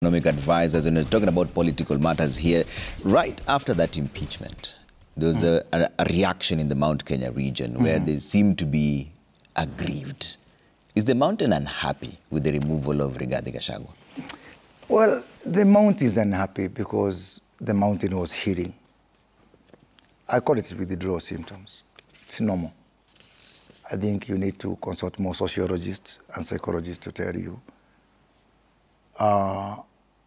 Economic advisors, and we're talking about political matters here. Right after that impeachment, there was a reaction in the Mount Kenya region where they seem to be aggrieved. Is the mountain unhappy with the removal of Rigathi Gachagua? Well, the mountain is unhappy because the mountain was healing. I call it withdrawal symptoms. It's normal. I think you need to consult more sociologists and psychologists to tell you.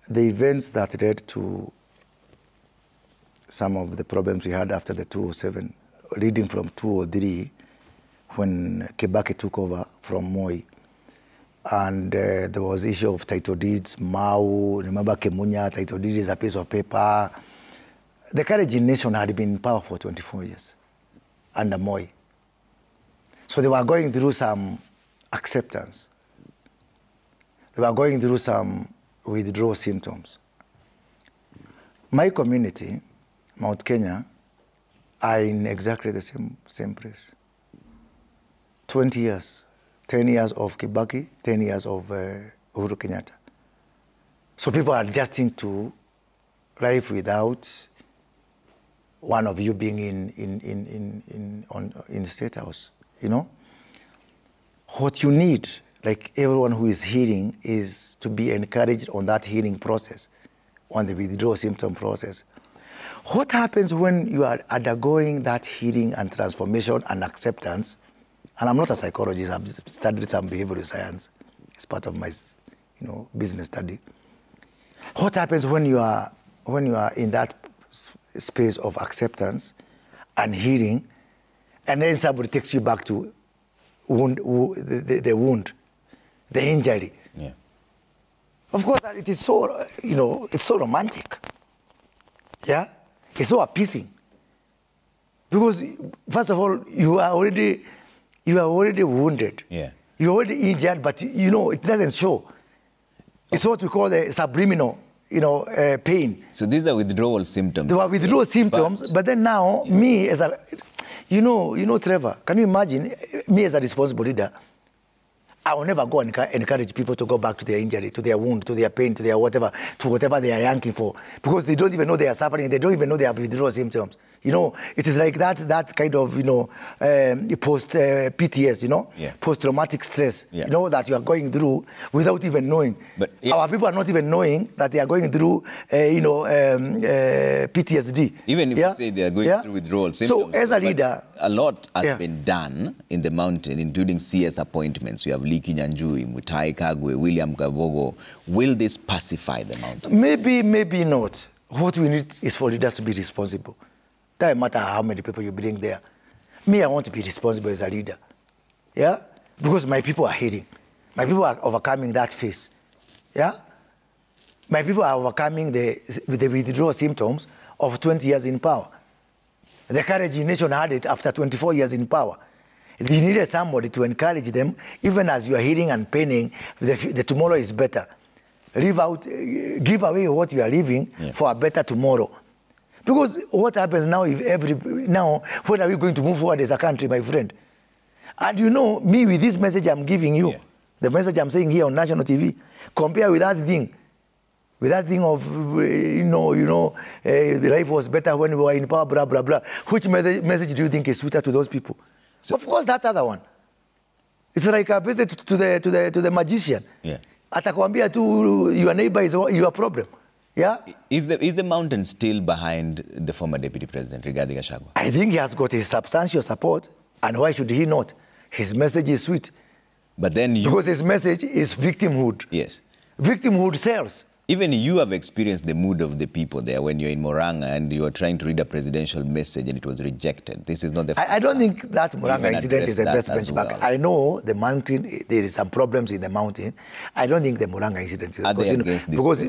The events that led to some of the problems we had after the 2007, leading from 2003, when Kibaki took over from Moi, and there was issue of title deeds, Mau, remember Kemunya, title deed is a piece of paper. The Kalenjin nation had been in power for 24 years under Moi. So they were going through some acceptance. They were going through some withdrawal symptoms. My community, Mount Kenya, are in exactly the same place. 20 years, 10 years of Kibaki, 10 years of Uhuru Kenyatta. So people are adjusting to life without one of you being in State House, you know? What you need, like everyone who is healing, is to be encouraged on that healing process, on the withdrawal symptom process. What happens when you are undergoing that healing and transformation and acceptance? And I'm not a psychologist, I've studied some behavioral science as part of my business study. What happens when you are in that space of acceptance and healing, and then somebody takes you back to the wound, the injury? Yeah. Of course, it is so, it's so romantic. Yeah? It's so appeasing. Because, first of all, you are already wounded. Yeah. You're already injured, but, it doesn't show. It's what we call the subliminal, pain. So these are withdrawal symptoms. They were withdrawal symptoms, but then now, me as a, Trevor, can you imagine me as a responsible leader? I will never go and encourage people to go back to their injury, to their wound, to their pain, to their whatever, to whatever they are yanking for, because they don't even know they are suffering. They don't even know they have withdrawal symptoms. It is like that kind of, post PTS, Yeah. post-traumatic stress, Yeah. that you are going through without even knowing. But our people are not even knowing that they are going through, PTSD. Even if you say they are going through withdrawal symptoms. So as a leader, a lot has been done in the mountain, including CS appointments. We have Liki Nyanjui, Mutai Kagwe, William Gavogo. Will this pacify the mountain? Maybe, maybe not. What we need is for leaders to be responsible. Doesn't matter how many people you bring there. Me, I want to be responsible as a leader. Yeah? Because my people are healing. My people are overcoming that phase. Yeah? My people are overcoming the withdrawal symptoms of 20 years in power. The Kalenjin nation had it after 24 years in power. They needed somebody to encourage them, even as you are healing and paining, the tomorrow is better. Give away what you are leaving for a better tomorrow. Because what happens now, when are we going to move forward as a country, my friend? And me, with this message I'm giving you, the message I'm saying here on national TV, compare with that thing. With that thing of, the life was better when we were in power, blah, blah, blah. Which message do you think is sweeter to those people? So, of course, that other one. It's like a visit to the magician. Yeah. Atakwambia tu your neighbor is your problem. Yeah? Is the mountain still behind the former Deputy President, Rigathi Gachagua? I think he has got his substantial support, and why should he not? His message is sweet. But then because his message is victimhood. Yes. Victimhood sells. Even you have experienced the mood of the people there when you're in Murang'a and you are trying to read a presidential message and it was rejected. This is not the first I don't think that Murang'a incident is the best benchmark. Well. I know the mountain, there is some problems in the mountain. I don't think the Murang'a incident is because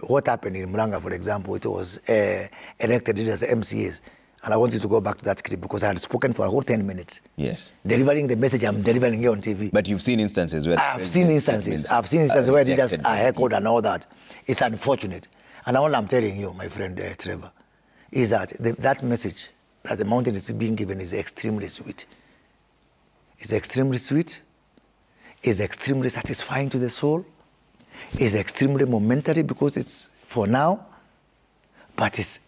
what happened in Murang'a, for example, it was elected leaders, MCAs. And I want you to go back to that clip because I had spoken for a whole 10 minutes. Yes. Delivering the message I'm delivering here on TV. But you've seen instances where... I've seen instances where leaders are echoed and all that. It's unfortunate. And all I'm telling you, my friend Trevor, is that that message that the mountain is being given is extremely sweet. It's extremely sweet. It's extremely satisfying to the soul. is extremely momentary because it's for now, but it's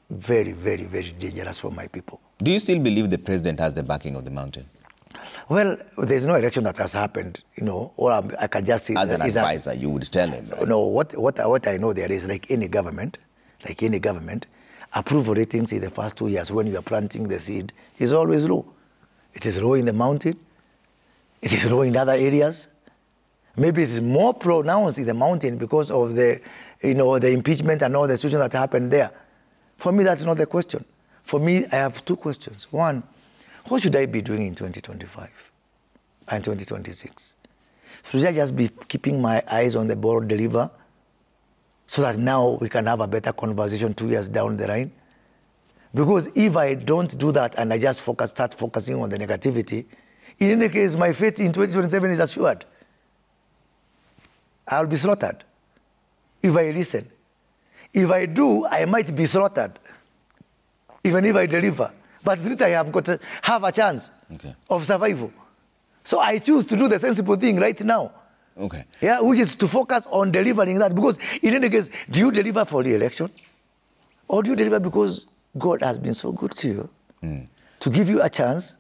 very, very, very dangerous for my people. Do you still believe the president has the backing of the mountain? Well, there's no election that has happened, you know, or I can just say... As an advisor, you would tell him, right? No, what I know there is, like any government, approval ratings in the first 2 years when you are planting the seed is always low. It is low in the mountain. It is low in other areas. Maybe it is more pronounced in the mountain because of the, you know, the impeachment and all the situations that happened there. For me, that's not the question. For me, I have two questions. One, what should I be doing in 2025 and 2026? Should I just be keeping my eyes on the ball deliver so that now we can have a better conversation 2 years down the line? Because if I don't do that and I just start focusing on the negativity, in any case, my fate in 2027 is assured. I'll be slaughtered if I listen. If I do, I might be slaughtered, even if I deliver. But at least I have got to have a chance of survival. So I choose to do the sensible thing right now. Okay. Yeah, which is to focus on delivering that. Because in any case, do you deliver for the election? Or do you deliver because God has been so good to you to give you a chance,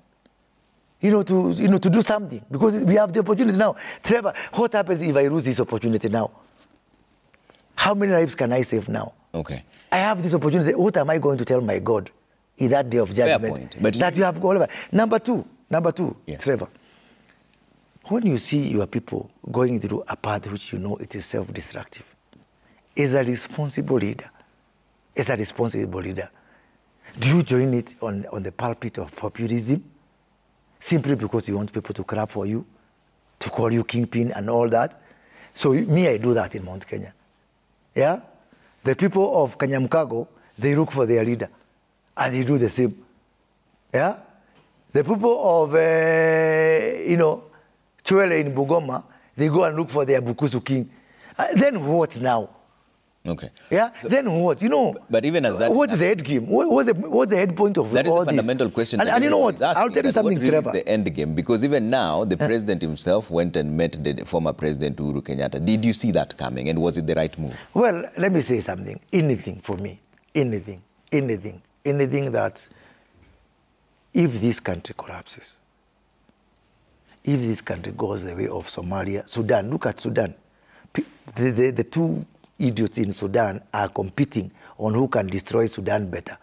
to do something? Because we have the opportunity now. Trevor, what happens if I lose this opportunity now? How many lives can I save now? Okay. I have this opportunity. What am I going to tell my God in that day of judgment? Fair point. But that you have got. Number two, yeah. Trevor, when you see your people going through a path which you know it is self-destructive, as a responsible leader, do you join it on the pulpit of populism simply because you want people to clap for you, to call you kingpin and all that? So me, I do that in Mount Kenya. Yeah? The people of Kanyamkago, they look for their leader, and they do the same. Yeah? The people of, Chwele in Bugoma, they go and look for their Bukusu king. Then what now? Okay. Yeah? So, then what? But even as that... What is the end game? What's the end point of all this? That is a fundamental question. And you know what? I'll tell you something, Trevor. What is the end game? Because even now, the president himself went and met the former president, Uhuru Kenyatta. Did you see that coming? And was it the right move? Well, let me say something. Anything for me, anything that if this country collapses, if this country goes the way of Somalia, Sudan, look at Sudan. The two idiots in Sudan are competing on who can destroy Sudan better.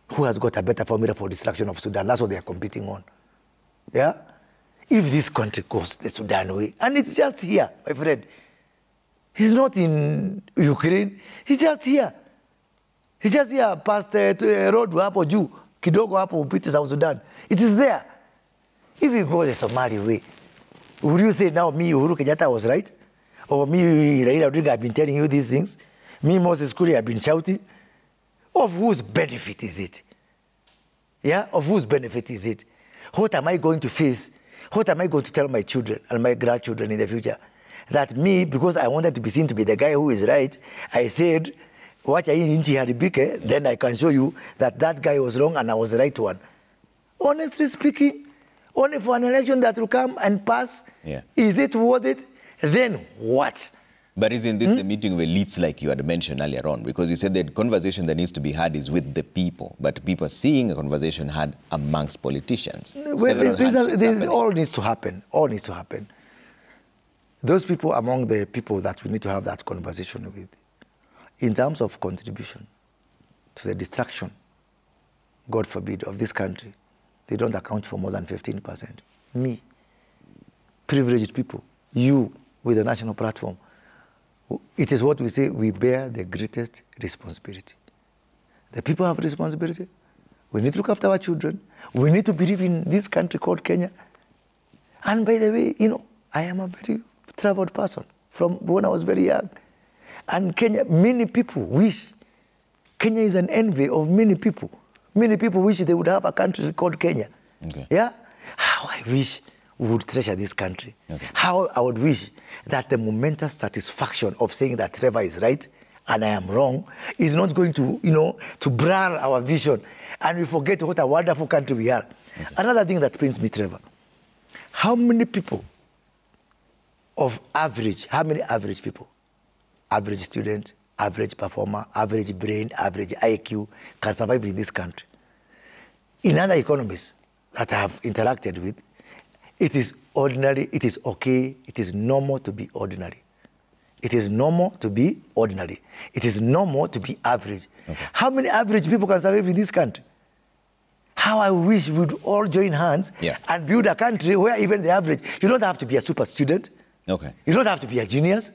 Who has got a better formula for destruction of Sudan? That's what they are competing on. Yeah? If this country goes the Sudan way, and it's just here, my friend. He's not in Ukraine. He's just here. He's just here past the road hapo juu, kidogo hapo upite South Sudan. It is there. If you go the Somali way, would you say now me, Uhuru Kenyatta, was right? Or me, Raila Odinga, I've been telling you these things? Me, Moses Kuria, I've been shouting? Of whose benefit is it? Yeah? Of whose benefit is it? What am I going to face? What am I going to tell my children and my grandchildren in the future? That me, because I wanted to be seen to be the guy who is right, I said, wacha hii nchi haribike, then I can show you that that guy was wrong and I was the right one. Honestly speaking, only for an election that will come and pass, is it worth it? Then what? But isn't this the meeting of elites like you had mentioned earlier on? Because you said that conversation that needs to be had is with the people, but people seeing a conversation had amongst politicians. Well, all needs to happen. All needs to happen. Those people among the people that we need to have that conversation with, in terms of contribution to the destruction, God forbid, of this country, they don't account for more than 15%. Me, privileged people, you with a national platform, it is what we say, we bear the greatest responsibility. The people have responsibility. We need to look after our children. We need to believe in this country called Kenya. And by the way, I am a very traveled person from when I was very young. And Kenya, many people wish, Kenya is an envy of many people. Many people wish they would have a country called Kenya. Okay. Yeah? How I wish we would treasure this country. Okay. How I would wish that the momentous satisfaction of saying that Trevor is right and I am wrong is not going to, to blur our vision and we forget what a wonderful country we are. Okay. Another thing that pains me, Trevor, how many people of average, how many average people? Average student, average performer, average brain, average IQ can survive in this country. In other economies that I have interacted with, it is ordinary, it is okay, it is normal to be ordinary. It is normal to be ordinary. It is normal to be average. Okay. How many average people can survive in this country? How I wish we would all join hands and build a country where even the average, you don't have to be a super student. Okay. You don't have to be a genius.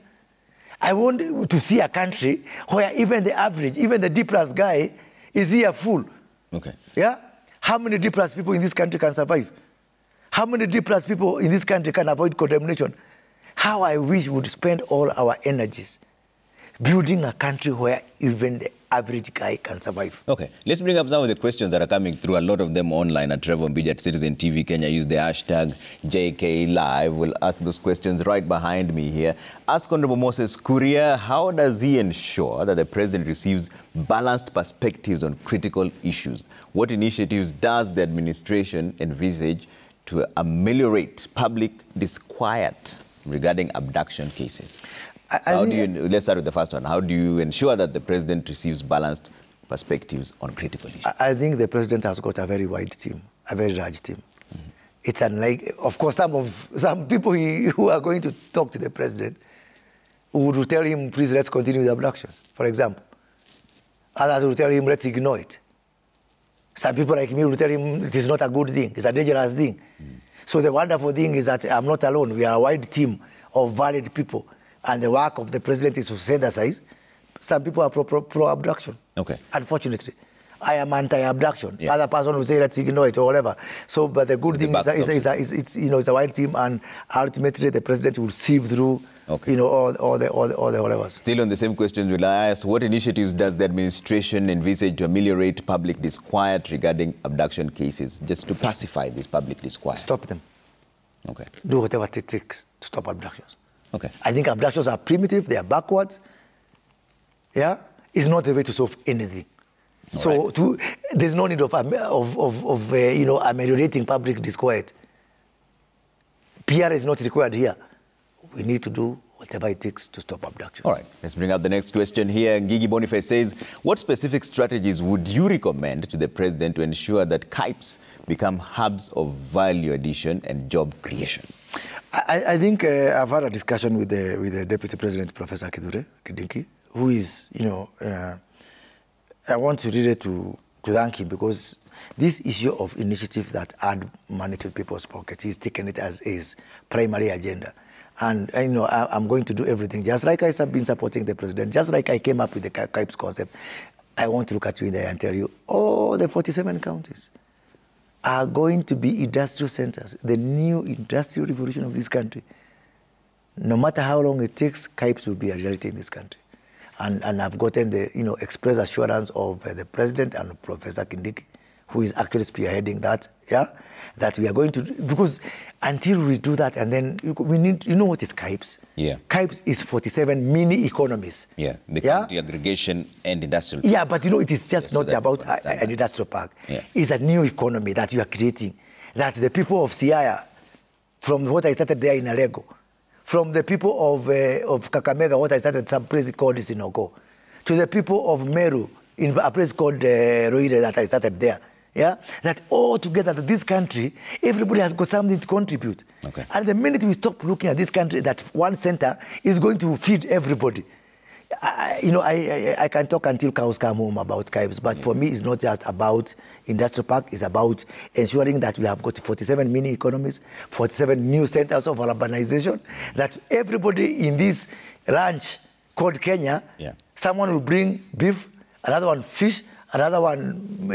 I want to see a country where even the average, even the D+ guy is here full. Okay. Yeah? How many D+ people in this country can survive? How many D+ people in this country can avoid condemnation? How I wish we would spend all our energies building a country where even the average guy can survive. Okay, let's bring up some of the questions that are coming through. A lot of them online at Trevor Mbija at Citizen TV Kenya. Use the hashtag JKLIVE. We'll ask those questions right behind me here. Ask Honorable Moses Kuria, how does he ensure that the president receives balanced perspectives on critical issues? What initiatives does the administration envisage to ameliorate public disquiet regarding abduction cases? Let's start with the first one. How do you ensure that the president receives balanced perspectives on critical issues? I think the president has got a very wide team, a very large team. Mm-hmm. It's unlike, of course, some people who are going to talk to the president would tell him, please, let's continue the abductions, for example. Others will tell him, let's ignore it. Some people like me will tell him it is not a good thing, it's a dangerous thing. Mm-hmm. So the wonderful thing is that I'm not alone. We are a wide team of valid people. And the work of the president is to synthesize. Some people are pro-abduction. Okay. Unfortunately. I am anti-abduction. Yeah. Other person will say, let's ignore it or whatever. So, but the good thing is it's a wide team, and ultimately the president will sieve through, all the whatever. Still on the same question, will I ask, what initiatives does the administration envisage to ameliorate public disquiet regarding abduction cases, just to pacify this public disquiet? Stop them. Okay. Do whatever it takes to stop abductions. Okay. I think abductions are primitive, they are backwards. Yeah? It's not the way to solve anything. All so right. There's no need of ameliorating public disquiet. PR is not required here. We need to do whatever it takes to stop abduction. All right, let's bring up the next question here. Gigi Boniface says, what specific strategies would you recommend to the president to ensure that KIPEs become hubs of value addition and job creation? I think I've had a discussion with the Deputy President, Professor Kidinki, who is, I want to really to thank him, because this issue of initiative that add money to people's pockets, he's taken it as his primary agenda. And I'm going to do everything, just like I have been supporting the president, just like I came up with the KIPES concept. I want to look at you in there and tell you, all the 47 counties are going to be industrial centers, the new industrial revolution of this country. No matter how long it takes, KIPES will be a reality in this country. And I've gotten the express assurance of the president and Professor Kindiki, who is actually spearheading that, that we are going to, because until we do that, and then we need, what is KIPES? Yeah. KIPES is 47 mini economies. Yeah, the county aggregation and industrial park. Yeah, but it is just not about an industrial park. Yeah. It's a new economy that you are creating, that the people of Siaya, from what I started there in Alego, from the people of Kakamega, what I started some place called Sinoko, to the people of Meru, in a place called Roire that I started there. Yeah, that all together, that this country, everybody has got something to contribute. Okay. And the minute we stop looking at this country, that one center is going to feed everybody. I can talk until cows come home about KIPES, but for me, it's not just about industrial park. It's about ensuring that we have got 47 mini economies, 47 new centers of urbanization, that everybody in this ranch called Kenya, someone will bring beef, another one fish, another one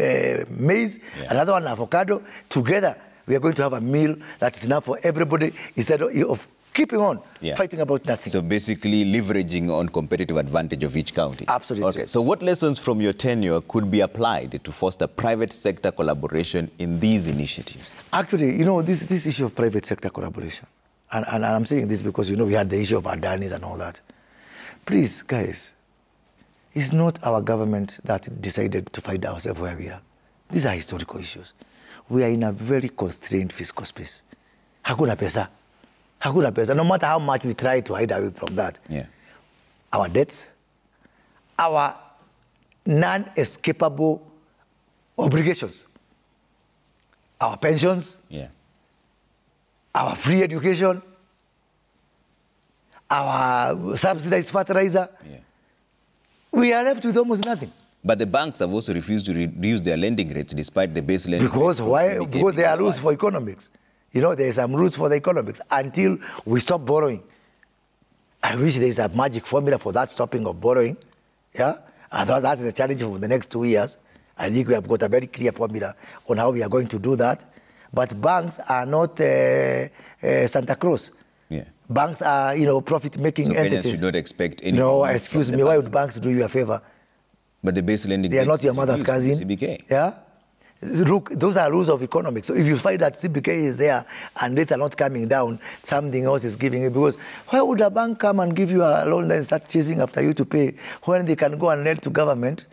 maize, another one avocado. Together, we are going to have a meal that is enough for everybody, instead of keeping on fighting about nothing. So basically leveraging on competitive advantage of each county. Absolutely. Okay, so what lessons from your tenure could be applied to foster private sector collaboration in these initiatives? Actually, this issue of private sector collaboration, and I'm saying this because, we had the issue of Adanis and all that. Please, guys, it's not our government that decided to find ourselves where we are. These are historical issues. We are in a very constrained fiscal space. Hakuna pesa. Hakuna pesa. No matter how much we try to hide away from that. Yeah. Our debts, our non-escapable obligations, our pensions, Yeah. our free education, our subsidized fertilizer. Yeah. We are left with almost nothing. But the banks have also refused to reduce their lending rates despite the base lending Because rates. why? Because there are rules for economics. You know, there are some rules for the economics until we stop borrowing. I wish there is a magic formula for that stopping of borrowing. Yeah, I thought that's the challenge for the next 2 years. I think we have got a very clear formula on how we are going to do that. But banks are not Santa Claus. Yeah. Banks are, you know, profit-making entities. Kenyans should not expect any. No, excuse me. Why would banks do you a favor? But the base lending They are not your mother's cousin. CBK. Yeah? Look, those are rules of economics. So if you find that CBK is there and rates are not coming down, something else is giving you. Because why would a bank come and give you a loan and start chasing after you to pay when they can go and lend to government,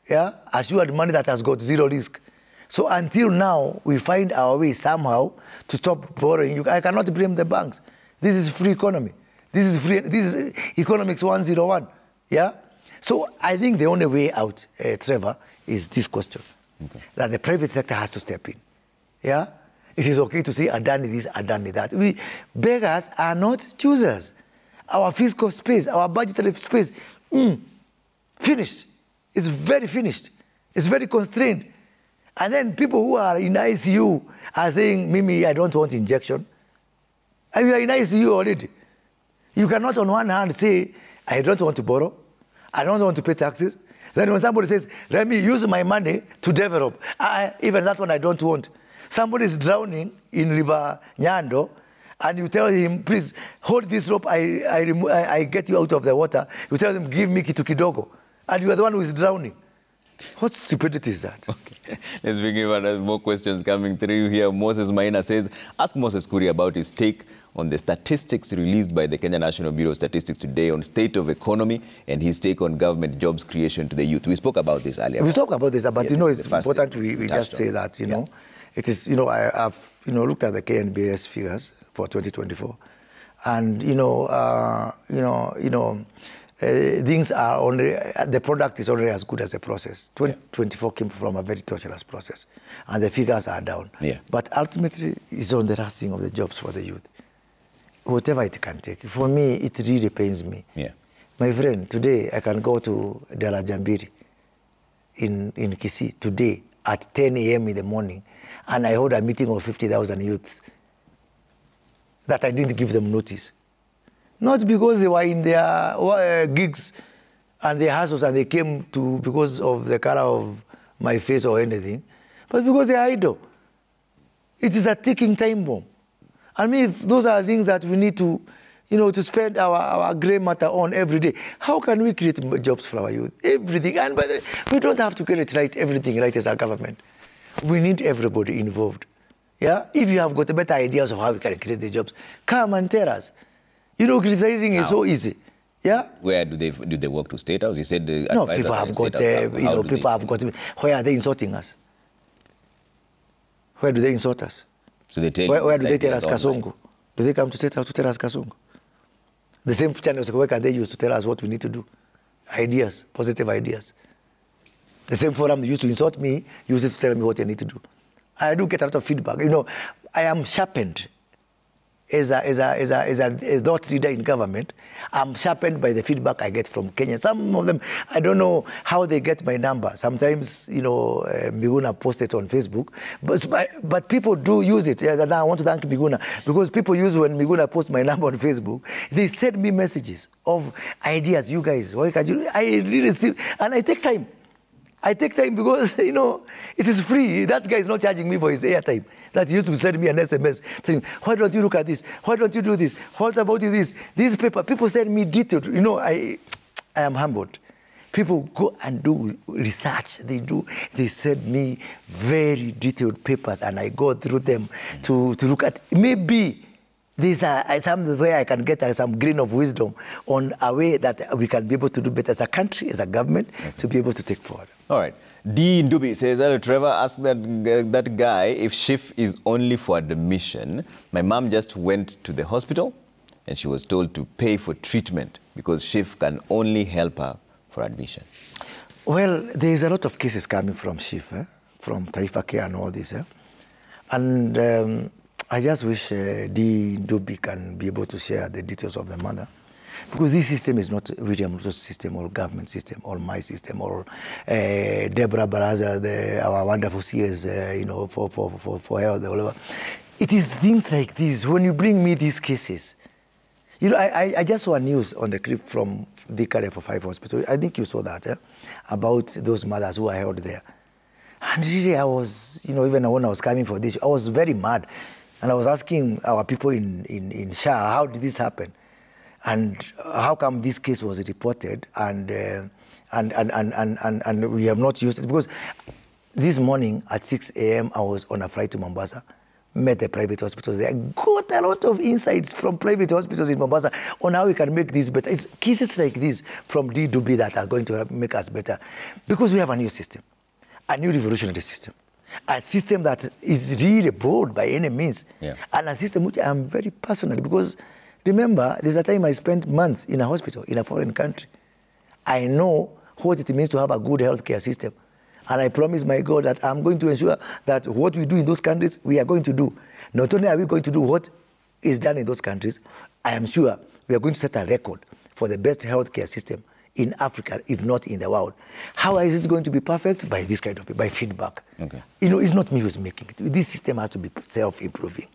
yeah, assured money that has got zero risk? So until now, we find our way somehow to stop borrowing. I cannot blame the banks. This is free economy. This is economics 101. Yeah? So I think the only way out, Trevor, is this question. Okay. That the private sector has to step in. Yeah? It is okay to say, Adani this, Adani that. Beggars are not choosers. Our fiscal space, our budgetary space, finished. It's very finished. It's very constrained. And then people who are in ICU are saying, Mimi, I don't want injection. And you are in ICU already. You cannot on one hand say, I don't want to borrow. I don't want to pay taxes. Then when somebody says, let me use my money to develop, even that one I don't want. Somebody is drowning in River Nyando, and you tell him, please, hold this rope, I get you out of the water. You tell him, give me kitu kidogo. And you are the one who is drowning. What stupidity is that? Okay. Let's begin with more questions coming through here. Moses Maina says, ask Moses Kuria about his take on the statistics released by the Kenya National Bureau of Statistics today on state of economy and his take on government jobs creation to the youth. We spoke about this earlier. We spoke about this, but yes, you know, it's important we just say that, you know. It is, you know, I've, you know, looked at the KNBS figures for 2024. And, things are only, the product is only as good as the process. 2024 came from a very torturous process. And the figures are down. Yeah. But ultimately, it's on the rusting of the jobs for the youth. Whatever it can take. For me, it really pains me. Yeah. My friend, today I can go to Dela Jambiri in Kisii today at 10 a.m. in the morning, and I hold a meeting of 50,000 youths that I didn't give them notice. Not because they were in their gigs and their hustles and they came to because of the color of my face or anything, but because they're idle. It is a ticking time bomb. I mean, if those are things that we need to, you know, to spend our grey matter on every day. How can we create jobs for our youth? Everything. And by the way, we don't have to get it right, everything right as our government. We need everybody involved. Yeah? If you have got better ideas of how we can create the jobs, come and tell us. You know, criticizing is so easy. Yeah? Where do they work to State House? You said the no, people have got, people have got, where are they insulting us? Where do they insult us? So they tell where do they tell us Kasungu? Do they come to State House to tell us Kasungu? The same channels, where can they use to tell us what we need to do? Ideas, positive ideas. The same forum used to insult me, use it to tell me what I need to do. I do get a lot of feedback. You know, I am sharpened as a thought leader in government. I'm sharpened by the feedback I get from Kenya. Some of them, I don't know how they get my number. Sometimes, you know, Miguna posts it on Facebook, but people do use it. Yeah, I want to thank Miguna because people use when Miguna posts my number on Facebook, they send me messages of ideas. You guys, why can't you? I really see, and I take time. I take time because, you know, it is free. That guy is not charging me for his airtime. That used to send me an SMS saying, why don't you look at this? Why don't you do this? What about you this? This paper, people send me detailed. You know, I am humbled. People go and do research. They send me very detailed papers and I go through them to look at. Maybe these are some way I can get some grain of wisdom on a way that we can be able to do better as a country, as a government, to be able to take forward. All right. D. Ndubi says, hello, Trevor, ask that guy if SHIF is only for admission. My mom just went to the hospital and she was told to pay for treatment because SHIF can only help her for admission. Well, there is a lot of cases coming from SHIF, from Taifa Care and all this. And I just wish D. Ndubi can be able to share the details of the mother. Because this system is not William Ruto's system or government system or my system or Deborah Baraza, our wonderful CS, for health or whatever. It is things like this. When you bring me these cases, I just saw a news on the clip from the for 5 hospital. I think you saw that, about those mothers who are held there. And really, I was, even when I was coming for this, I was very mad. And I was asking our people in SHA, how did this happen? And how come this case was reported and we have not used it? Because this morning at 6 a.m. I was on a flight to Mombasa, met the private hospitals there, got a lot of insights from private hospitals in Mombasa on how we can make this better. It's cases like this from D to B that are going to make us better because we have a new system, a new revolutionary system, a system that is really bold by any means, and a system which I'm very personal because remember, there's a time I spent months in a hospital in a foreign country. I know what it means to have a good healthcare system. And I promise my God that I'm going to ensure that what we do in those countries, we are going to do. Not only are we going to do what is done in those countries, I am sure we are going to set a record for the best healthcare system in Africa, if not in the world. How is it going to be perfect? By this kind of, by feedback. Okay. It's not me who's making it. This system has to be self-improving.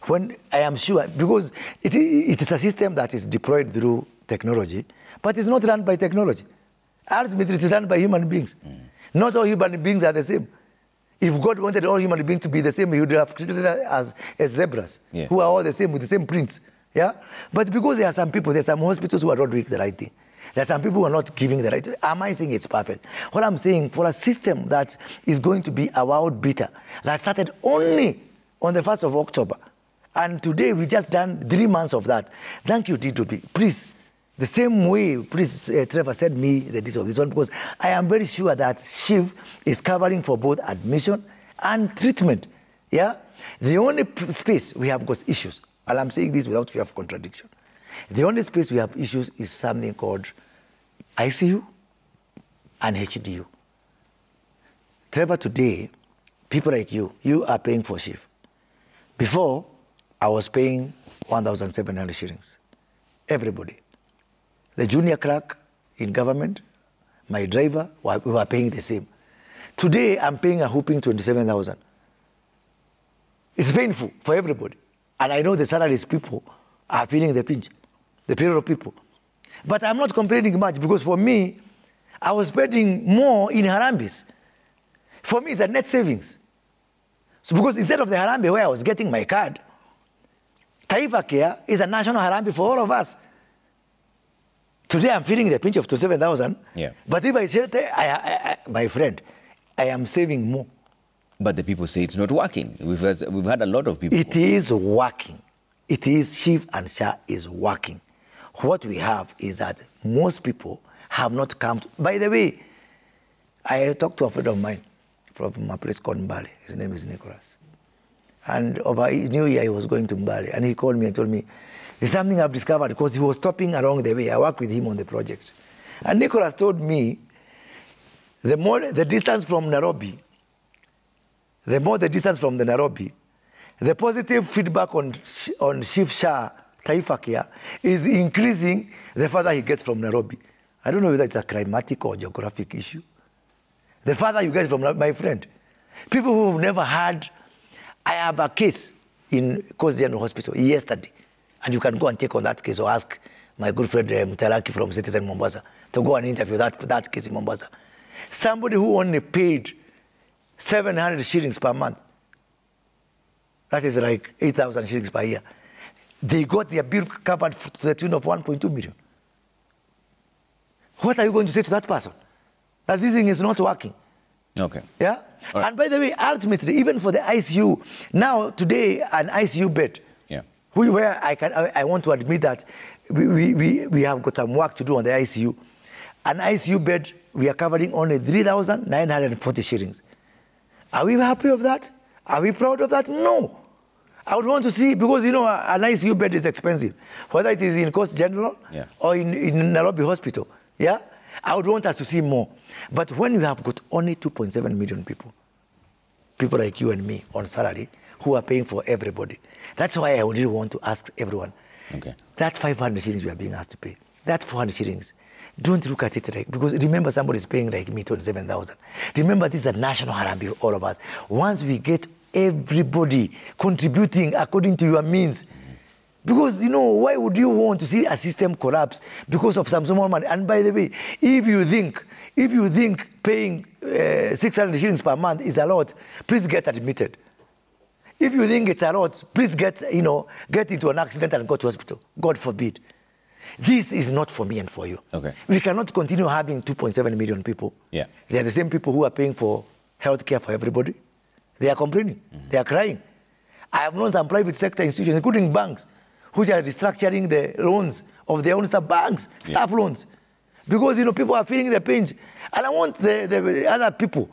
When I am sure, because it is a system that is deployed through technology, but it's not run by technology. Ultimately, it is run by human beings. Not all human beings are the same. If God wanted all human beings to be the same, he would have created us as zebras, who are all the same with the same prints. Yeah? But because there are some people, there are some hospitals who are not doing the right thing. There are some people who are not giving the right thing. Am I saying it's perfect? What I'm saying, for a system that is going to be a world beater, that started only on the 1st of October, and today we just done 3 months of that. Thank you, D2B. Please, the same way, please, Trevor, send me the details of this one because I am very sure that SHIF is covering for both admission and treatment. Yeah? The only space we have got issues, and I'm saying this without fear of contradiction, the only space we have issues is something called ICU and HDU. Trevor, today, people like you are paying for SHIF. Before, I was paying 1,700 shillings. Everybody. The junior clerk in government, my driver, we were paying the same. Today, I'm paying a whooping 27,000. It's painful for everybody. And I know the salaries people are feeling the pinch, the payroll people. But I'm not complaining much because for me, I was spending more in Harambes. For me, it's a net savings. So because instead of the Harambee where I was getting my card, Taifa Care is a national Harambee for all of us. Today I'm feeling the pinch of 27,000. Yeah. But if I say, my friend, I am saving more. But the people say it's not working. We've had a lot of people. It is working. It is SHIF and SHA is working. What we have is that most people have not come to, by the way, I talked to a friend of mine from a place called Mbale. His name is Nicholas. And over New Year, he was going to Mbale. And he called me and told me, there's something I've discovered because he was stopping along the way. I worked with him on the project. And Nicholas told me, the more the distance from Nairobi, the positive feedback on SHIF SHA Taifa Care is increasing the further he gets from Nairobi. I don't know whether it's a climatic or geographic issue. The farther you get from my friend. People who have never had, I have a case in Coast General Hospital yesterday, and you can go and take on that case or ask my good friend Mutalaki from Citizen Mombasa to go and interview that case in Mombasa. Somebody who only paid 700 shillings per month, that is like 8,000 shillings per year, they got their bill covered to the tune of 1.2 million. What are you going to say to that person? That this thing is not working. Okay. Yeah? Right. And by the way, ultimately, even for the ICU, now today an ICU bed, where I want to admit that we have got some work to do on the ICU. An ICU bed we are covering only 3,940 shillings. Are we happy with that? Are we proud of that? No. I would want to see, because, you know, an ICU bed is expensive, whether it is in Coast General or in Nairobi Hospital, yeah? I would want us to see more. But when you have got only 2.7 million people like you and me on salary, who are paying for everybody, that's why I really want to ask everyone, that 500 shillings you are being asked to pay, that 400 shillings, don't look at it like, because remember somebody is paying like me 27,000. Remember, this is a national harambe for all of us. Once we get everybody contributing according to your means, because, you know, why would you want to see a system collapse because of some small money? And by the way, if you think paying 600 shillings per month is a lot, please get admitted. If you think it's a lot, please get into an accident and go to hospital. God forbid. This is not for me and for you. We cannot continue having 2.7 million people. They are the same people who are paying for health care for everybody. They are complaining. They are crying. I have known some private sector institutions, including banks, which are restructuring the loans of their own staff, staff loans. Because, you know, people are feeling the pinch. And I want the other people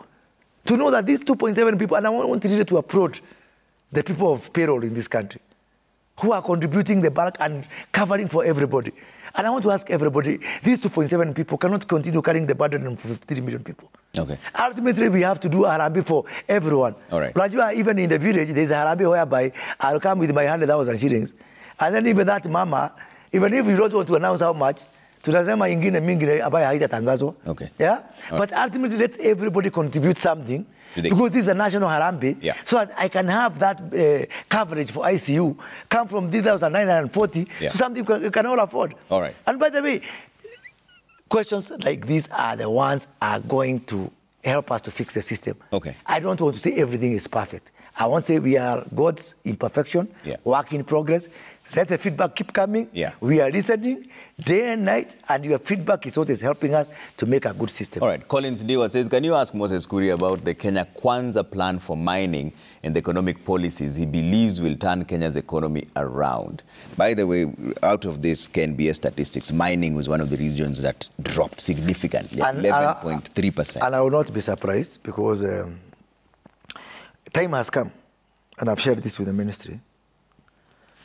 to know that these 2.7 people, and I want really to approach the people of payroll in this country, who are contributing the bulk and covering for everybody. And I want to ask everybody, these 2.7 people cannot continue carrying the burden of 53 million people. Ultimately, we have to do a harambe for everyone. Even in the village, there's a harambe whereby I'll come with my 100,000 shillings. And then even that mama, even if you don't want to announce how much, tunasema ingine mingi ambayo haitatangazwa. But ultimately, let everybody contribute something. Because this is a national harambe, so that I can have that coverage for ICU come from 3,940 to something you can all afford. And by the way, questions like these are the ones are going to help us to fix the system. I don't want to say everything is perfect. I want to say we are God's imperfection, work in progress. Let the feedback keep coming. We are listening day and night, and your feedback is what is helping us to make a good system. Collins Ndiwa says, can you ask Moses Kuria about the Kenya Kwanza plan for mining and the economic policies he believes will turn Kenya's economy around? By the way, out of this KNBS statistics, mining was one of the regions that dropped significantly, 11.3%. And I will not be surprised, because time has come, and I've shared this with the ministry,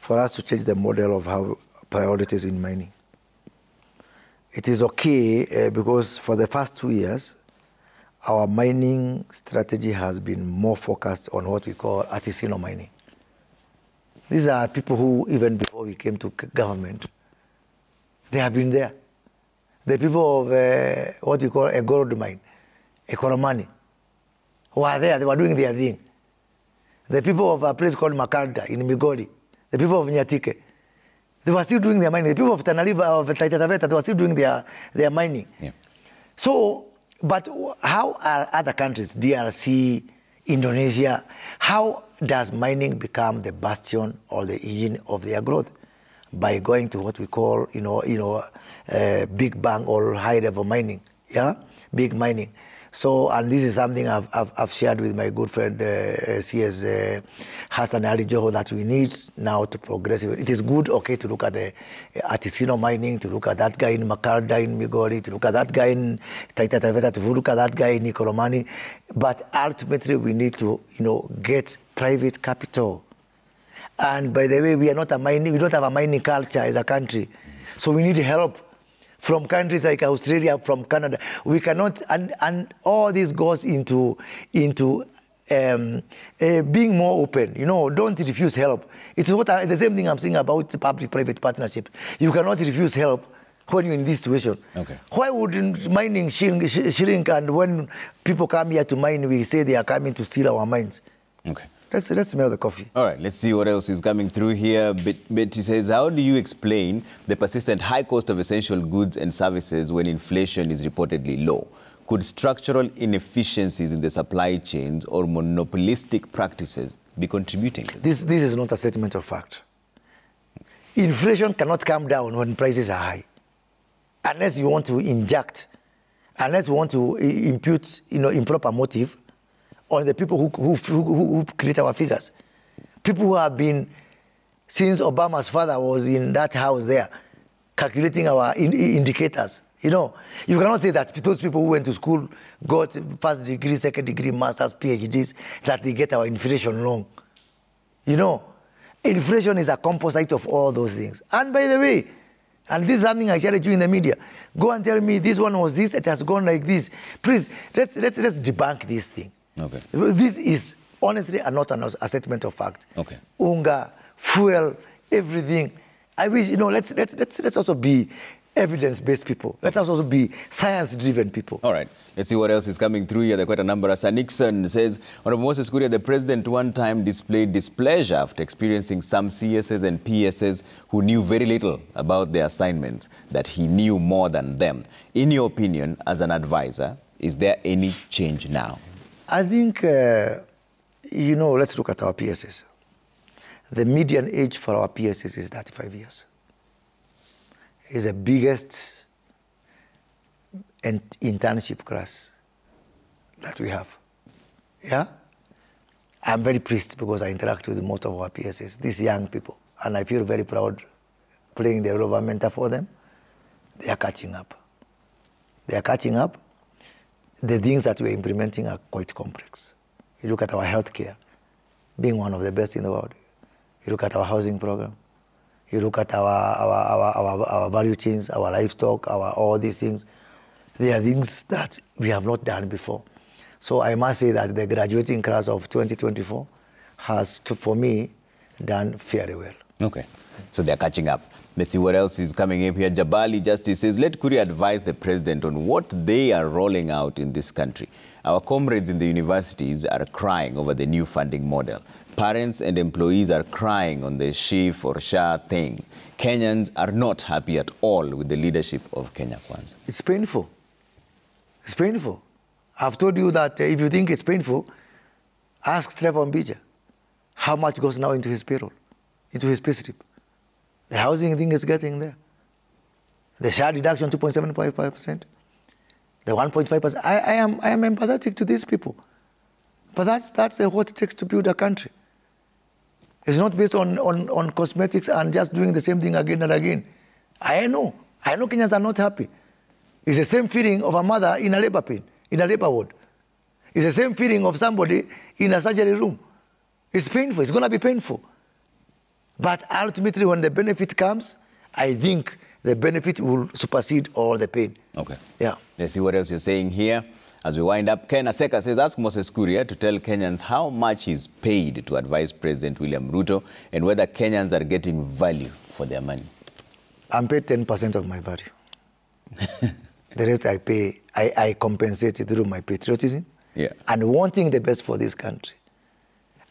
for us to change the model of how priorities in mining. It is okay because for the first 2 years, our mining strategy has been more focused on what we call artisanal mining. These are people who, even before we came to government, they have been there. The people of what we call a gold mine, a Koromani, who are there, they were doing their thing. The people of a place called Makarda in Migori, the people of Nyatike, they were still doing their mining. The people of Tana River, of Taita Taveta, they were still doing their mining. So, but how are other countries, DRC, Indonesia, how does mining become the bastion or the engine of their growth? By going to what we call, big bang or high level mining, big mining. So, and this is something I've shared with my good friend CS Hassan Ali Joho, that we need now to progress. It is good, to look at the artisanal mining, to look at that guy in Makarda, in Migori, to look at that guy in Taita Taveta, to look at that guy in Koromani. But ultimately, we need to, get private capital. And by the way, we don't have a mining culture as a country. So we need help from countries like Australia, from Canada. We cannot, and all this goes into being more open. Don't refuse help. It's the same thing I'm saying about public-private partnership. You cannot refuse help when you're in this situation. Why wouldn't mining shrink, and when people come here to mine, we say they are coming to steal our mines? Let's smell the coffee. All right, let's see what else is coming through here. Betty says, how do you explain the persistent high cost of essential goods and services when inflation is reportedly low? Could structural inefficiencies in the supply chains or monopolistic practices be contributing to this? This is not a statement of fact. Inflation cannot come down when prices are high, unless you want to inject, unless you want to impute, improper motive on the people who create our figures. People who have been, since Obama's father was in that house there, calculating our indicators, You know, you cannot say that those people who went to school, got first degree, second degree, masters, PhDs, that they get our inflation wrong. You know, inflation is a composite of all those things. And by the way, and this is something I shared with you in the media, go and tell me this one was this, it has gone like this. Please, let's debunk this thing. Okay. This is honestly not a statement of fact. Okay. Unga, fuel, everything. I wish, you know, let's also be evidence-based people. Let us also be science-driven people. All right. Let's see what else is coming through here. There are quite a number. Asa Nixon says, Honorable Moses Kuria, the president one time displayed displeasure after experiencing some CSs and PSs who knew very little about their assignments, that he knew more than them. In your opinion, as an advisor, is there any change now? I think, you know, let's look at our PSs. The median age for our PSs is 35 years. Is the biggest internship class that we have. Yeah? I'm very pleased because I interact with most of our PSs, these young people, and I feel very proud playing the role of a mentor for them. They are catching up. They are catching up. The things that we're implementing are quite complex. You look at our healthcare, being one of the best in the world. You look at our housing program. You look at our value chains, our livestock, all these things. They are things that we have not done before. So I must say that the graduating class of 2024 has, for me, done fairly well. Okay. So they're catching up. Let's see what else is coming up here. Jabali Justice says, let Kuria advise the president on what they are rolling out in this country. Our comrades in the universities are crying over the new funding model. Parents and employees are crying on the SHA thing. Kenyans are not happy at all with the leadership of Kenya Kwanza. It's painful. It's painful. I've told you that if you think it's painful, ask Trevor Mbija how much goes now into his payroll, into his payslip. The housing thing is getting there. The SHA deduction, 2.75%. The 1.5%. I am empathetic to these people. But that's what it takes to build a country. It's not based on cosmetics and just doing the same thing again and again. I know Kenyans are not happy. It's the same feeling of a mother in a labor pain, in a labor ward. It's the same feeling of somebody in a surgery room. It's painful. It's going to be painful. But ultimately, when the benefit comes, I think the benefit will supersede all the pain. Okay. Yeah. Let's see what else you're saying here. As we wind up, Ken Aseka says, ask Moses Kuria to tell Kenyans how much he's paid to advise President William Ruto and whether Kenyans are getting value for their money. I'm paid 10% of my value. The rest I pay, I compensate through my patriotism and wanting the best for this country.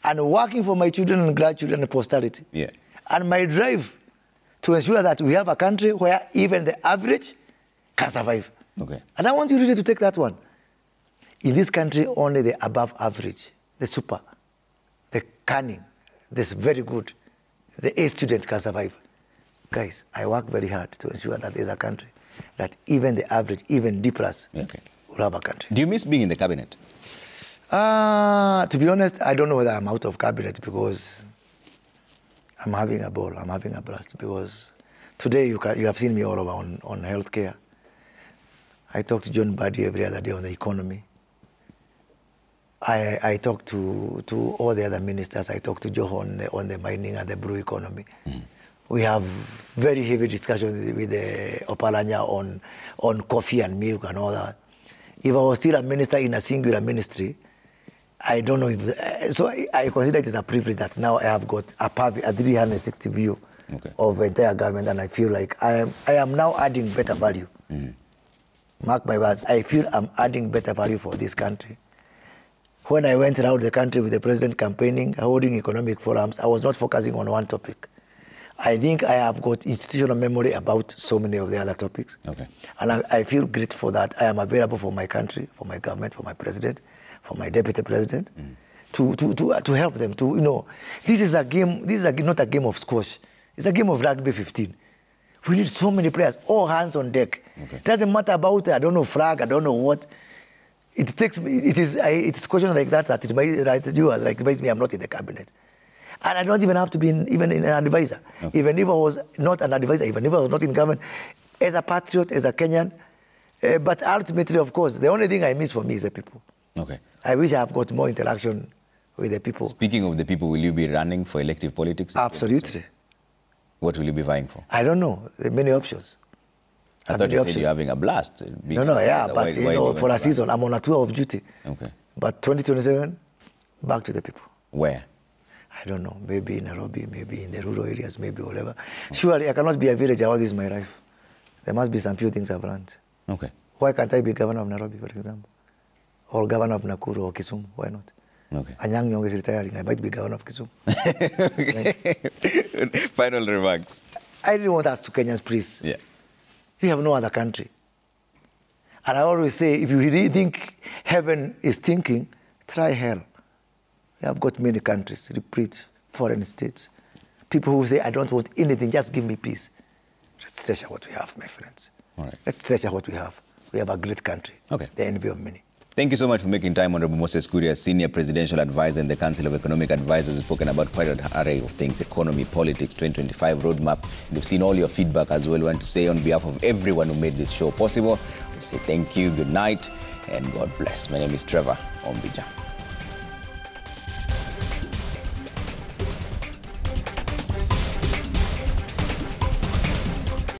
And working for my children and grandchildren and posterity. Yeah. And my drive to ensure that we have a country where even the average can survive. Okay. And I want you really to take that one. In this country, only the above average, the super, the cunning, this very good, the A student can survive. Guys, I work very hard to ensure that there's a country that even the average, even D+, will have a country. Do you miss being in the cabinet? To be honest, I don't know whether I'm out of cabinet because I'm having a ball. I'm having a blast because today you have seen me all over on healthcare. I talk to John Buddy every other day on the economy. I talk to all the other ministers. I talk to Joho on the mining and the brew economy. We have very heavy discussion with the Opalanya on coffee and milk and all that. If I was still a minister in a singular ministry, I don't know if... so I consider it as a privilege that now I have got a 360 view of the entire government, and I feel like I am now adding better value. Mark my words, I feel I'm adding better value for this country. When I went around the country with the president campaigning, holding economic forums, I was not focusing on one topic. I think I have got institutional memory about so many of the other topics. And I feel grateful for that. I am available for my country, for my government, for my president, for my deputy president, to help them. To, you know, this is a game. This is not a game of squash. It's a game of rugby 15. We need so many players, all hands on deck. It doesn't matter about I don't know flag, I don't know what. It takes me. It's questions like that it makes me I'm not in the cabinet. And I don't even have to be even an advisor. Even if I was not an advisor, even if I was not in government, as a patriot, as a Kenyan, But ultimately, of course, the only thing I miss for me is the people. Okay. I wish I have got more interaction with the people. Speaking of the people, will you be running for elective politics? Absolutely. What will you be vying for? I don't know. There are many options. I thought you said you're having a blast. No, yeah, but for a season, I'm on a tour of duty. Okay. But 2027, back to the people. Where? I don't know. Maybe in Nairobi, maybe in the rural areas, maybe whatever. Okay. Surely, I cannot be a villager all this my life. There must be some few things I've learned. Okay. Why can't I be governor of Nairobi, for example? Or governor of Nakuru or Kisumu? Why not? Okay. Anyang' Nyong'o is retiring. I might be governor of Kisumu. Final remarks. I really want us to Kenyans, please. Yeah. You have no other country. And I always say, if you really think heaven is thinking, try hell. We have got many countries, repeat, foreign states. People who say, I don't want anything, just give me peace. Let's treasure what we have, my friends. All right. Let's treasure what we have. We have a great country. Okay. The envy of many. Thank you so much for making time, Honorable Moses Kuria, Senior Presidential Advisor in the Council of Economic Advisors. We've spoken about quite an array of things, economy, politics, 2025 roadmap. And we've seen all your feedback as well. We want to say on behalf of everyone who made this show possible, we say thank you, good night, and God bless. My name is Trevor Ombija.